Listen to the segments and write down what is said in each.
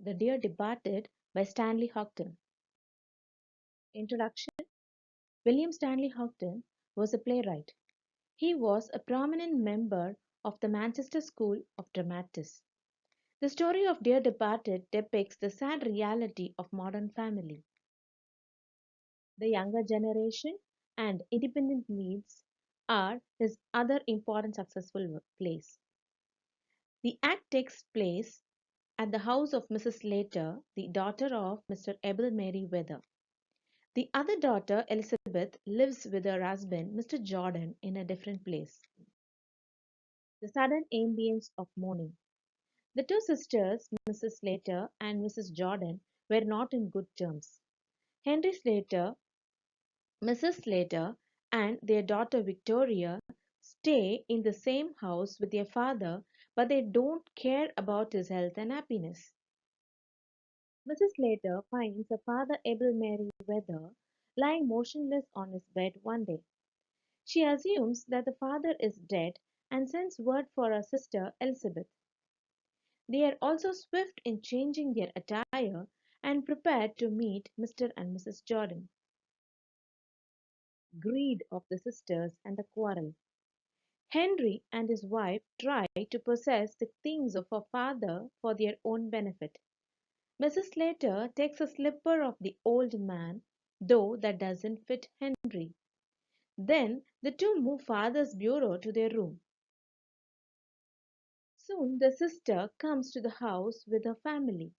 The Dear Departed by Stanley Houghton. Introduction. William Stanley Houghton was a playwright. He was a prominent member of the Manchester School of Dramatists. The story of Dear Departed depicts the sad reality of modern family. The younger generation and independent needs are his other important successful plays. The act takes place at the house of Mrs. Slater, the daughter of Mr. Abel Mary Weather. The other daughter, Elizabeth, lives with her husband, Mr. Jordan, in a different place. The sudden ambience of mourning. The two sisters, Mrs. Slater and Mrs. Jordan, were not in good terms. Henry Slater, Mrs. Slater, and their daughter Victoria stay in the same house with their father, but they don't care about his health and happiness. Mrs. Slater finds her father, Abel Mary Weather, lying motionless on his bed one day. She assumes that the father is dead and sends word for her sister Elizabeth. They are also swift in changing their attire and prepared to meet Mr. and Mrs. Jordan. Greed of the sisters and the quarrel. Henry and his wife try to possess the things of her father for their own benefit. Mrs. Slater takes a slipper of the old man, though that doesn't fit Henry. Then the two move father's bureau to their room. Soon the sister comes to the house with her family.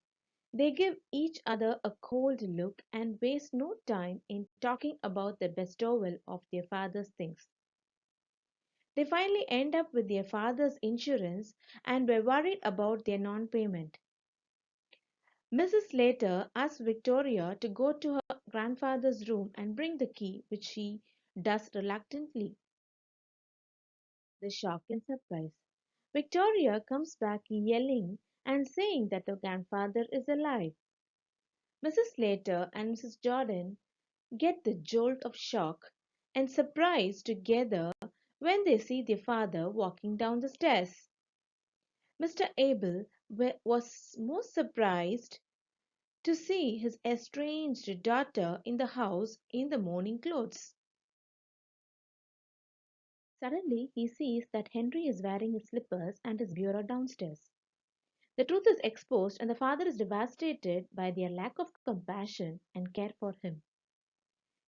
They give each other a cold look and waste no time in talking about the bestowal of their father's things. They finally end up with their father's insurance and were worried about their non payment. Mrs. Slater asks Victoria to go to her grandfather's room and bring the key, which she does reluctantly. The shock and surprise. Victoria comes back yelling and saying that the grandfather is alive. Mrs. Slater and Mrs. Jordan get the jolt of shock and surprise together when they see their father walking down the stairs. Mr. Abel was most surprised to see his estranged daughter in the house in the mourning clothes. Suddenly he sees that Henry is wearing his slippers and his bureau downstairs. The truth is exposed, and the father is devastated by their lack of compassion and care for him.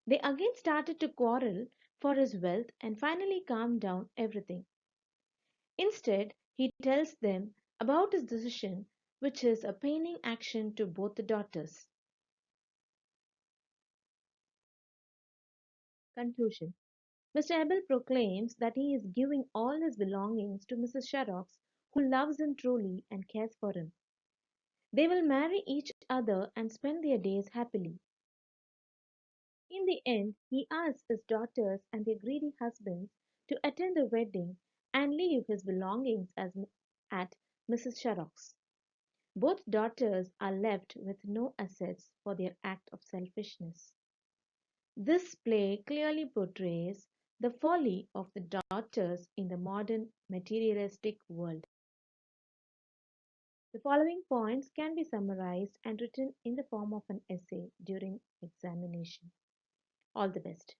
They again started to quarrel for his wealth and finally calmed down everything. Instead, he tells them about his decision, which is a paining action to both the daughters. Conclusion. Mr. Abel proclaims that he is giving all his belongings to Mrs. Sharrox, who loves him truly and cares for him. They will marry each other and spend their days happily. In the end, he asks his daughters and their greedy husbands to attend the wedding and leave his belongings at Mrs. Sharrock's. Both daughters are left with no assets for their act of selfishness. This play clearly portrays the folly of the daughters in the modern materialistic world. The following points can be summarized and written in the form of an essay during examination. All the best.